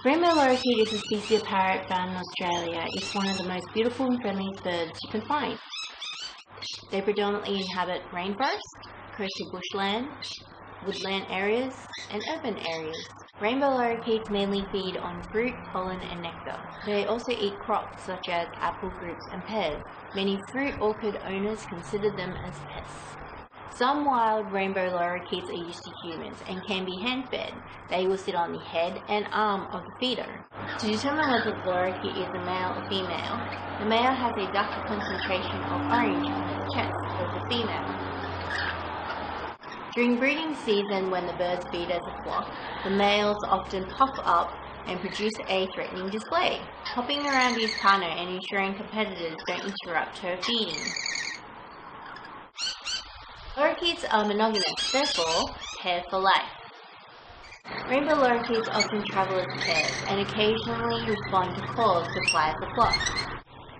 Rainbow lorikeet is a species of parrot found in Australia. It's one of the most beautiful and friendly birds you can find. They predominantly inhabit rainforest, coastal bushland, woodland areas, and urban areas. Rainbow lorikeets mainly feed on fruit, pollen, and nectar. They also eat crops such as apple, grapes, and pears. Many fruit orchid owners consider them as pests. Some wild rainbow lorikeets are used to humans and can be hand-fed. They will sit on the head and arm of the feeder. To determine whether the lorikeet is a male or female, the male has a darker concentration of orange on his chest than the female. During breeding season, when the birds feed as a flock, the males often puff up and produce a threatening display, hopping around his partner and ensuring competitors don't interrupt her feeding. Lorikeets are monogamous, therefore pair for life. Rainbow lorikeets often travel as pairs and occasionally respond to calls to fly as a flock.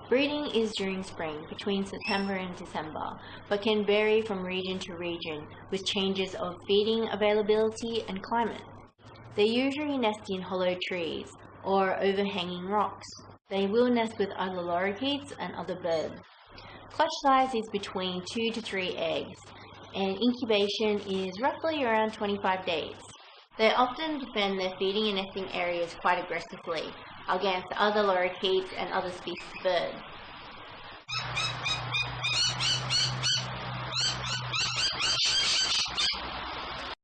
Breeding is during spring, between September and December, but can vary from region to region with changes of feeding availability and climate. They usually nest in hollow trees or overhanging rocks. They will nest with other lorikeets and other birds. Clutch size is between 2 to 3 eggs, and incubation is roughly around 25 days. They often defend their feeding and nesting areas quite aggressively against other lorikeets and other species of birds.